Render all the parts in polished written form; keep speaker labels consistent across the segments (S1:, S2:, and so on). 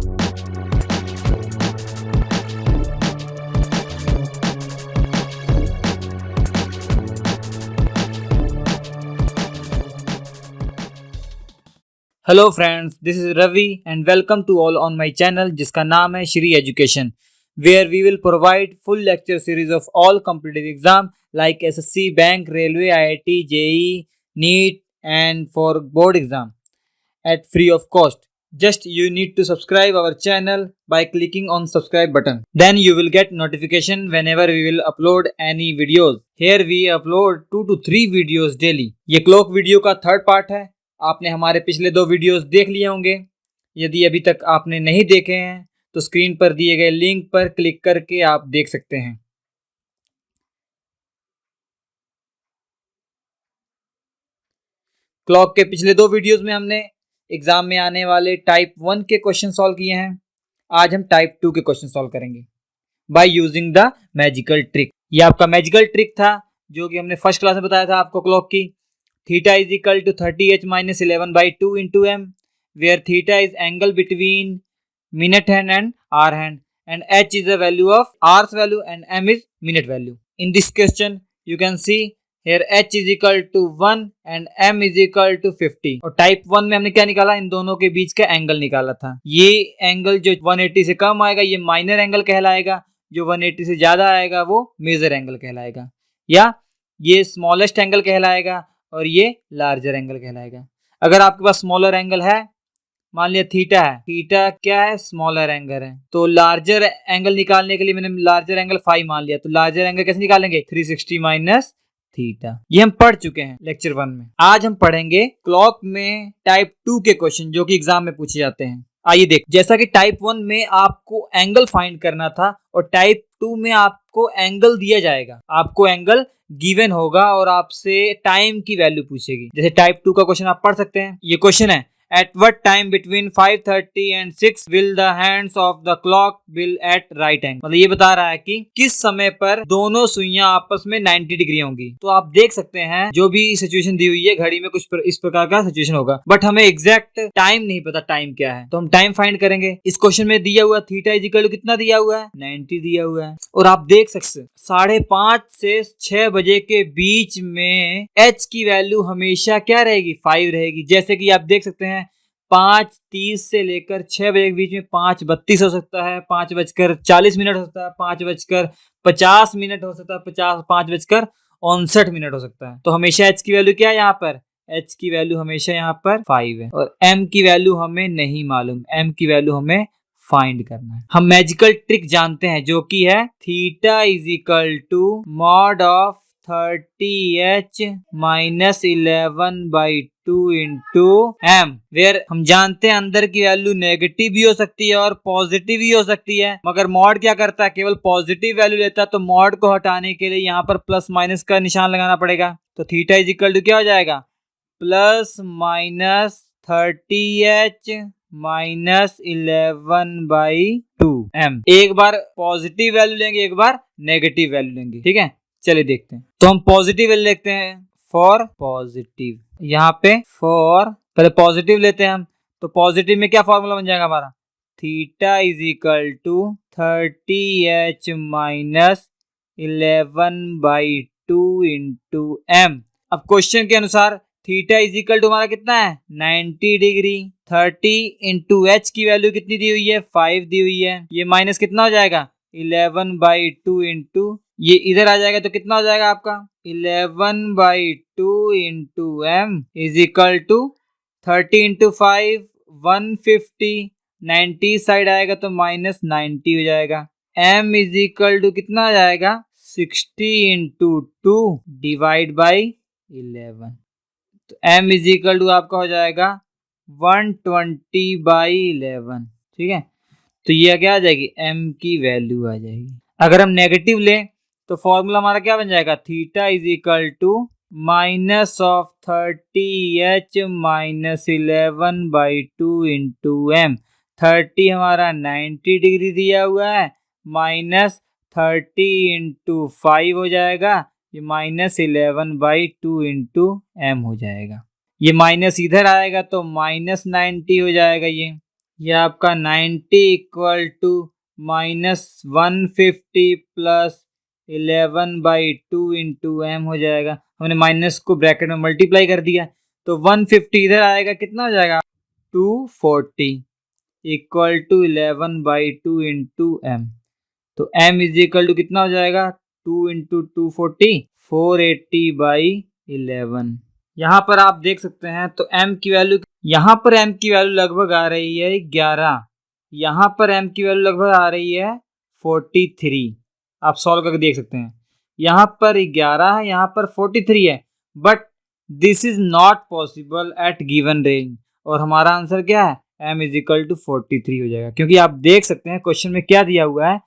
S1: Hello friends, this is Ravi and welcome to all on my channel जिसका नाम है Shri education, where we will provide full lecture series of all competitive exam like SSC, bank, railway, IIT, JE, NEET and for board exam at free of cost. Just you need to subscribe our channel by clicking on subscribe button. Then you will get notification whenever we will upload any videos. Here we upload 2 to 3 videos daily. ये clock video का third part है। आपने हमारे पिछले 2 videos देख लिए होंगे। यदि अभी तक आपने नहीं देखे हैं तो स्क्रीन पर दिए गए लिंक पर क्लिक करके आप देख सकते हैं। क्लॉक के पिछले 2 वीडियोस में हमने एग्जाम में आने वाले टाइप 1 के क्वेश्चन सॉल्व किए हैं। आज हम टाइप 2 के क्वेश्चन सॉल्व करेंगे by using the magical trick. ये आपका मैजिकल ट्रिक था जो कि हमने फर्स्ट क्लास में बताया था आपको क्लॉक की। Theta is equal to 30h-11/2 into M, where theta is angle between minute hand and hour hand and H is the value of hours value and M is minute value. In this question you can see here h is equal to 1 and m is equal to 50। और type 1 में हमने क्या निकाला, इन दोनों के बीच का angle निकाला था। ये एंगल जो 180 से कम आएगा ये माइनर एंगल कहलाएगा, जो 180 से ज्यादा आएगा वो मेजर एंगल कहलाएगा, या ये स्मॉलेस्ट एंगल कहलाएगा और ये लार्जर एंगल कहलाएगा। अगर आपके पास स्मॉलर एंगल है, मान लिया थीटा है, थीटा क्या है, स्मॉलर एंगल है, तो लार्जर एंगल निकालने के लिए मैंने लार्जर एंगल 5 मान लिया, तो लार्जर एंगल कैसे निकालेंगे, 360 माइनस थीटा। ये हम पढ़ चुके हैं लेक्चर 1 में। आज हम पढ़ेंगे क्लॉक में टाइप 2 के क्वेश्चन जो कि एग्जाम में पूछे जाते हैं। आइए देख, जैसा कि टाइप 1 में आपको एंगल फाइंड करना था और टाइप 2 में आपको एंगल दिया जाएगा, आपको एंगल गिवन होगा और आपसे टाइम की वैल्यू पूछेगी। जैसे टाइप 2 का क्वेश्चन आप पढ़ सकते हैं। ये क्वेश्चन है, at what time between 5:30 and 6 will the hands of the clock will at right angle। मतलब ये बता रहा है कि किस समय पर दोनों सुइयां आपस में 90 डिग्री होंगी। तो आप देख सकते हैं जो भी सिचुएशन दी हुई है घड़ी में कुछ इस प्रकार का सिचुएशन होगा, बट हमें एग्जैक्ट टाइम नहीं पता टाइम क्या है, तो हम टाइम फाइंड करेंगे। इस क्वेश्चन में दिया हुआ थीटा इज इक्वल टू कितना दिया हुआ है, 90 दिया हुआ है। और आप देख सकते हैं 5:30 से 6 बजे के बीच में एच की वैल्यू हमेशा क्या रहेगी, 5 रहेगी। जैसे कि आप देख सकते हैं 5:30 से लेकर 6 बजे के बीच में 5:32 हो सकता है, 5:40 हो सकता है, 5:50 हो सकता है, 5:59 हो सकता है। तो हमेशा एच की वैल्यू क्या है यहाँ पर, एच की वैल्यू हमेशा यहाँ पर 5 है और एम की वैल्यू हमें नहीं मालूम, एम की वैल्यू हमें फाइंड करना है। हम मैजिकल ट्रिक जानते हैं जो कि है theta is equal to mod of 30h-11/2 into M, where हम जानते हैं अंदर की वैल्यू नेगेटिव भी हो सकती है और पॉजिटिव भी हो सकती है, मगर मॉड क्या करता है, केवल पॉजिटिव वैल्यू लेता है। तो मॉड को हटाने के लिए यहाँ पर प्लस माइनस का निशान लगाना पड़ेगा। तो थीटा इज इक्वल टू क्या हो जाएगा, प्लस माइनस 30h-11/2 एम। एक बार पॉजिटिव वैल्यू लेंगे, एक बार नेगेटिव वैल्यू लेंगे, ठीक है। चलिए देखते हैं। तो हम पॉजिटिव वैल्यू लिखते हैं, फॉर पॉजिटिव, यहाँ पे फॉर पहले पॉजिटिव लेते हैं हम। तो पॉजिटिव में क्या फॉर्मूला बन जाएगा हमारा, theta is equal to 30h-11/2 into M. अब क्वेश्चन के अनुसार थीटा इज इक्वल टू हमारा कितना है, 90 डिग्री। 30 इंटू एच की वैल्यू कितनी दी हुई है, 5 दी हुई है। ये माइनस कितना हो जाएगा, 11/2 इंटू, ये इधर आ जाएगा तो कितना हो जाएगा आपका, 11/2 into M is equal to 30 into 5 150, 90 side आएगा तो माइनस 90 हो जाएगा। एम इज इक्वल टू कितना आ जाएगा, 60 इंटू 2 डिवाइड बाई 11। तो एम इज इक्वल टू आपका हो जाएगा 120/11, ठीक है। तो ये क्या आ जाएगी, एम की वैल्यू आ जाएगी। अगर हम नेगेटिव लें तो फॉर्मूला हमारा क्या बन जाएगा, theta is equal to minus of 30h-11/2 into M. 30 हमारा 90 डिग्री दिया हुआ है, माइनस 30 इंटू 5 हो जाएगा, ये माइनस 11/2 इंटू एम हो जाएगा। ये माइनस इधर आएगा तो माइनस 90 हो जाएगा ये, ये आपका 90 equal to -150 plus 11/2 into M हो जाएगा। हमने माइनस को ब्रैकेट में मल्टीप्लाई कर दिया तो 150 इधर आएगा, कितना हो जाएगा 240 इक्वल टू 11/2 इंटू एम। तो m इज इक्वल टू कितना हो जाएगा 2 इंटू 240 480/11। यहाँ पर आप देख सकते हैं तो m की वैल्यू, यहाँ पर m की वैल्यू लगभग आ रही है 11, यहाँ पर m की वैल्यू लगभग आ रही है 43। आप सॉल्व करके देख सकते हैं, यहाँ पर 11 है, यहाँ पर 43 है, but this is not possible at given range. और हमारा आंसर क्या है m इज इक्वल टू 43 हो जाएगा, क्योंकि आप देख सकते हैं क्वेश्चन में क्या दिया हुआ है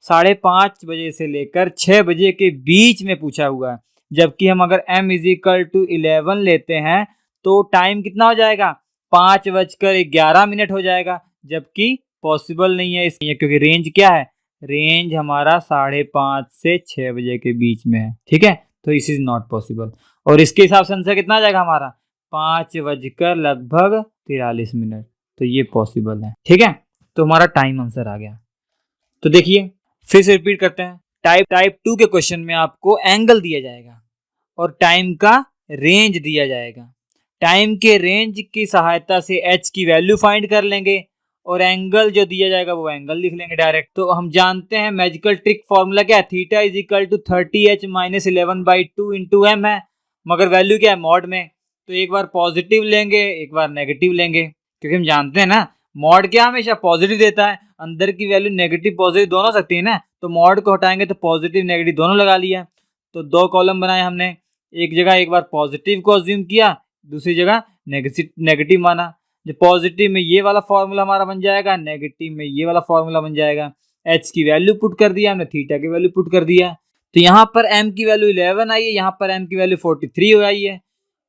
S1: 5:30 बजे से लेकर 6 बजे के बीच में पूछा हुआ है। जबकि हम अगर m इज इक्वल टू 11 लेते हैं तो टाइम कितना हो जाएगा 5:11 हो जाएगा, जबकि पॉसिबल नहीं है इसलिए, क्योंकि रेंज क्या है, रेंज हमारा 5:30 से 6 बजे के बीच में है। ठीक है, तो इस इज नॉट पॉसिबल। और इसके हिसाब से आंसर कितना आ जाएगा हमारा 5:43। तो ये पॉसिबल है। ठीक है, तो हमारा टाइम आंसर आ गया। तो देखिए फिर से रिपीट करते हैं। टाइप 2 के क्वेश्चन में आपको एंगल दिया जाएगा और टाइम का रेंज दिया जाएगा। टाइम के रेंज की सहायता से h की वैल्यू फाइंड कर लेंगे और एंगल जो दिया जाएगा वो एंगल लिख लेंगे डायरेक्ट। तो हम जानते हैं मैजिकल ट्रिक फॉर्मूला क्या है, theta is equal to 30h minus 11/2 into M है, मगर वैल्यू क्या है मॉड में। तो एक बार पॉजिटिव लेंगे एक बार नेगेटिव लेंगे, क्योंकि हम जानते हैं ना मॉड क्या हमेशा पॉजिटिव देता है, अंदर की वैल्यू नेगेटिव पॉजिटिव दोनों हो सकती है ना, तो मॉड को हटाएंगे तो पॉजिटिव नेगेटिव दोनों लगा लिया। तो 2 कॉलम बनाए हमने, एक जगह एक बार पॉजिटिव को अज्यूम किया, दूसरी जगह नेगेटिव माना। जो पॉजिटिव में ये वाला फॉर्मूला हमारा बन जाएगा, नेगेटिव में ये वाला फॉर्मूला बन जाएगा। एच की वैल्यू पुट कर दिया हमने, थीटा की वैल्यू पुट कर दिया। तो यहाँ पर एम की वैल्यू 11 आई है, यहाँ पर एम की वैल्यू 43 हो आई है।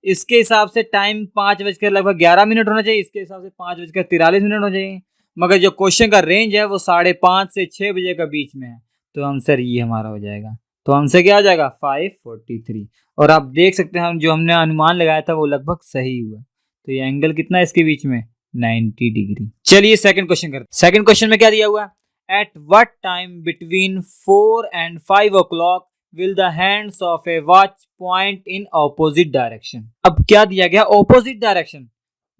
S1: इसके हिसाब से टाइम 5:11 होना चाहिए, इसके हिसाब से 5:43 होना चाहिए, मगर जो क्वेश्चन का रेंज है वो 5:30 से 6 बजे का बीच में है। तो आंसर ये हमारा हो जाएगा। तो आंसर क्या आ जाएगा 543। और आप देख सकते हैं हम जो हमने अनुमान लगाया था वो लगभग सही हुआ। तो ये एंगल कितना है इसके बीच में 90 डिग्री। चलिए सेकंड क्वेश्चन करते हैं। सेकंड क्वेश्चन में क्या दिया हुआ, at what time between 4 and 5 o'clock will the hands of a watch point in opposite direction। अब क्या दिया गया ऑपोजिट डायरेक्शन,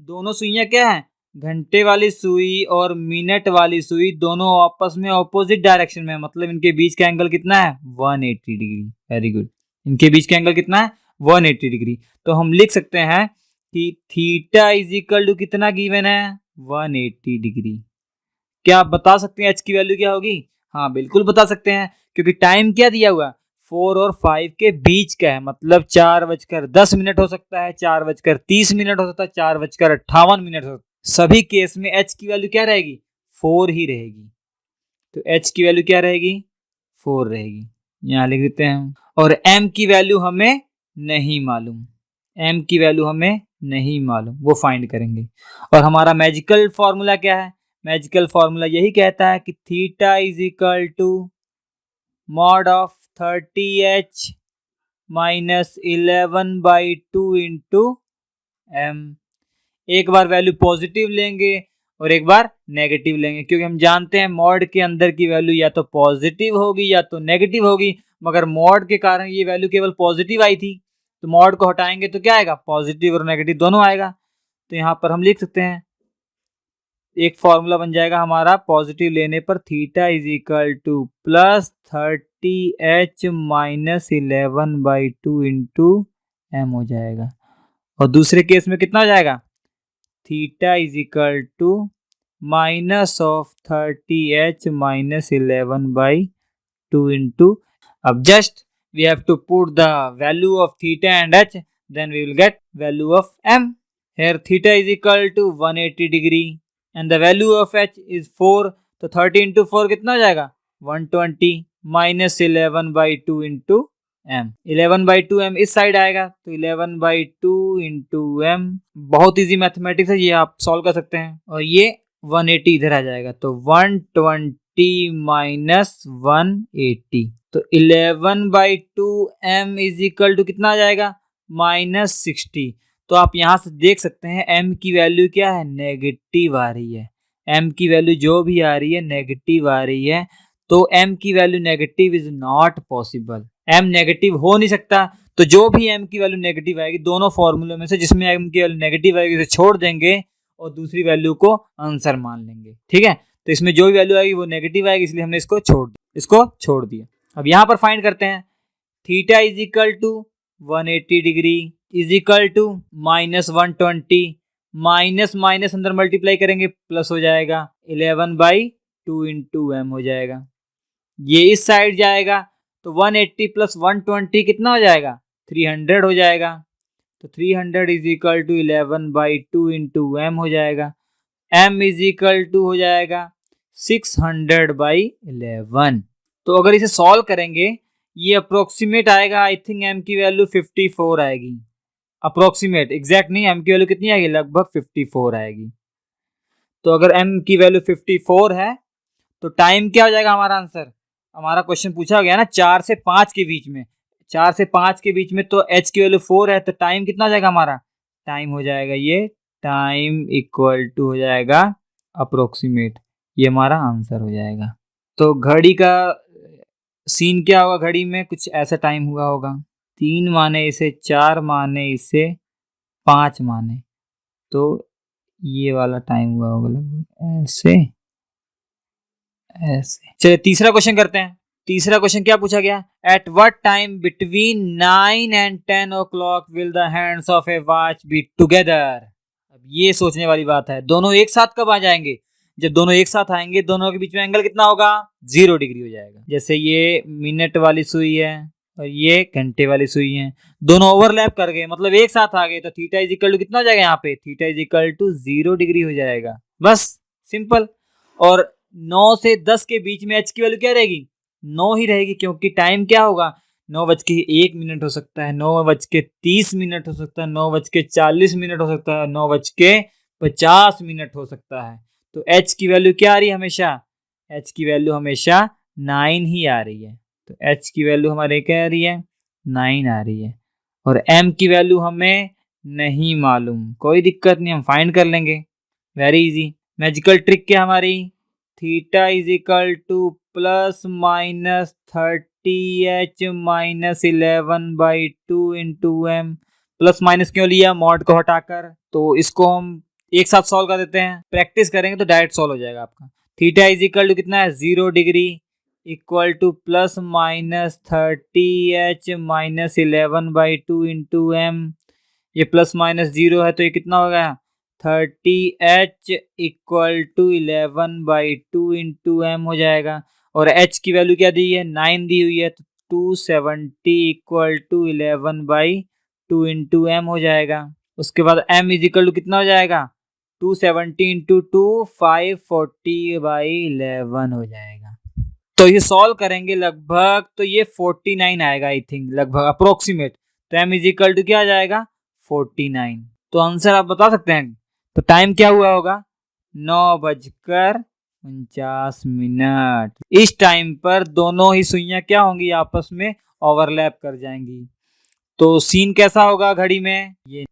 S1: दोनों सुइयां क्या है घंटे वाली सुई और मिनट वाली सुई दोनों आपस में ऑपोजिट डायरेक्शन में है, मतलब इनके बीच का एंगल कितना है 180 डिग्री। वेरी गुड, इनके बीच का एंगल कितना है 180 डिग्री। तो हम लिख सकते हैं कि थीटा इज इक्वल टू कितना गिवन है 180 डिग्री। क्या आप बता सकते हैं एच की वैल्यू क्या होगी? हाँ बिल्कुल बता सकते हैं, क्योंकि टाइम क्या दिया हुआ 4 और 5 के बीच का है, मतलब 4:10 हो सकता है, 4:30 हो सकता है, 4:58 हो सकता है। सभी केस में एच की वैल्यू क्या रहेगी 4 ही रहेगी। तो एच की वैल्यू क्या रहेगी 4 रहेगी, यहाँ लिख देते हैं। और एम की वैल्यू हमें नहीं मालूम, एम की वैल्यू हमें नहीं मालूम, वो फाइंड करेंगे। और हमारा मैजिकल फॉर्मूला क्या है, मैजिकल फॉर्मूला यही कहता है कि theta is equal to mod of 30h minus 11/2 into M. एक बार वैल्यू पॉजिटिव लेंगे और एक बार नेगेटिव लेंगे, क्योंकि हम जानते हैं मॉड के अंदर की वैल्यू या तो पॉजिटिव होगी या तो नेगेटिव होगी, मगर मॉड के कारण ये वैल्यू केवल पॉजिटिव आई थी। तो मॉड को हटाएंगे तो क्या आएगा पॉजिटिव और नेगेटिव दोनों आएगा। तो यहाँ पर हम लिख सकते हैं एक फॉर्मूला बन जाएगा हमारा, पॉजिटिव लेने पर theta is equal to plus 30h minus 11/2 into M हो जाएगा। और दूसरे केस में कितना हो जाएगा theta is equal to minus of 30h minus 11/2 into. अब just we have to put the value of theta and h, then we will get value of m. Here theta is equal to 180 degree and the value of h is 4, तो 30 into 4 कितना हो जाएगा 120 minus 11/2 into m। 11/2 m इस side आएगा, तो 11/2 into m। बहुत easy mathematics है, ये आप सॉल्व कर सकते हैं। और ये 180 इधर आ जाएगा, तो 120 माइनस 180, तो 11/2 m इज इक्वल टू कितना आ जाएगा -60। तो आप यहाँ से देख सकते हैं m की वैल्यू क्या है नेगेटिव आ रही है, m की वैल्यू जो भी आ रही है नेगेटिव आ रही है, तो m की value negative is not possible. m negative हो नहीं सकता, तो जो भी m की वैल्यू नेगेटिव आएगी दोनों फॉर्मूले में से जिसमें m की वैल्यू नेगेटिव आएगी उसे छोड़ देंगे और दूसरी वैल्यू को आंसर मान लेंगे। ठीक है, तो इसमें जो भी वैल्यू आएगी वो नेगेटिव आएगी, इसलिए हमने इसको छोड़ दिया। अब यहाँ पर फाइंड करते हैं theta is equal to 180 degree is equal to -120, minus minus अंदर मल्टीप्लाई करेंगे प्लस हो जाएगा 11/2 इंटू एम हो जाएगा। ये इस साइड जाएगा तो 180 प्लस 120 कितना हो जाएगा 300 हो जाएगा। तो 300 is equal to 11/2 into M हो जाएगा। m इज इक्वल टू हो जाएगा 600/11। तो अगर इसे सॉल्व करेंगे ये अप्रोक्सीमेट आएगा, आई थिंक m की वैल्यू 54 आएगी। अप्रोक्सीमेट, एग्जैक्ट नहीं, m की वैल्यू कितनी आएगी लगभग 54 आएगी। तो अगर m की वैल्यू 54 है तो टाइम क्या हो जाएगा हमारा आंसर। हमारा क्वेश्चन पूछा गया ना 4 से 5 के बीच में, 4 से 5 के बीच में, तो h की वैल्यू 4 है तो टाइम कितना हो जाएगा हमारा, टाइम हो जाएगा ये टाइम इक्वल टू हो जाएगा अप्रोक्सीमेट, ये हमारा आंसर हो जाएगा। तो घड़ी का सीन क्या होगा, घड़ी में कुछ ऐसा टाइम हुआ होगा 3 माने इसे, 4 माने इसे, 5 माने, तो ये वाला टाइम हुआ होगा लगभग ऐसे ऐसे। चलिए तीसरा क्वेश्चन करते हैं। तीसरा क्वेश्चन क्या पूछा गया, at what time between 9 and 10 o'clock will the hands of A watch be together. अब ये सोचने वाली बात है, दोनों एक साथ कब आ जाएंगे, जब दोनों एक साथ आएंगे दोनों के बीच में एंगल कितना होगा 0 डिग्री हो जाएगा। जैसे ये मिनट वाली सुई है और ये घंटे वाली सुई है, दोनों ओवरलैप कर गए मतलब एक साथ आ गए, तो थीटा इज इक्वल टू कितना हो जाएगा, यहाँ पे theta is equal to 0 degree हो जाएगा, बस सिंपल। और 9 से 10 के बीच में h की वैल्यू क्या रहेगी 9 ही रहेगी, क्योंकि टाइम क्या होगा 9:01 हो सकता है, 9:30 हो सकता है, 9:40 हो सकता है, 9:50 हो सकता है। तो h की वैल्यू क्या आ रही है हमेशा, h की वैल्यू हमेशा 9 ही आ रही है। तो h की वैल्यू हमारे क्या आ रही है 9 आ रही है। और m की वैल्यू हमें नहीं मालूम, कोई दिक्कत नहीं, हम फाइंड कर लेंगे, वेरी इजी। मैजिकल ट्रिक क्या हमारी, theta is equal to plus minus 30h minus 11/2 into M. Plus minus क्यों लिया, मॉड को हटाकर, तो इसको हम एक साथ सॉल्व कर देते हैं, प्रैक्टिस करेंगे तो डायरेक्ट सॉल्व हो जाएगा आपका। थीटा इज इक्वल टू कितना है 0 degree equal to plus minus 30h minus 11/2 into M. ये प्लस माइनस 0 है तो ये कितना हो गया 30h equal to 11/2 into M हो जाएगा। और h की वैल्यू क्या दी है 9 दी हुई है, तो 270 इक्वल टू 11/2 इंटू एम हो जाएगा। उसके बाद m इज इक्वल टू कितना हो जाएगा 270 इंटू 2 540/11 हो जाएगा। तो ये सॉल्व करेंगे लगभग तो ये 49 आएगा आई थिंक, लगभग अप्रोक्सीमेट। तो m इज इक्वल टू क्या आ जाएगा 49। तो आंसर आप बता सकते हैं, तो टाइम क्या हुआ होगा 9:49। इस टाइम पर दोनों ही सुइयां क्या होंगी आपस में ओवरलैप कर जाएंगी। तो सीन कैसा होगा घड़ी में, ये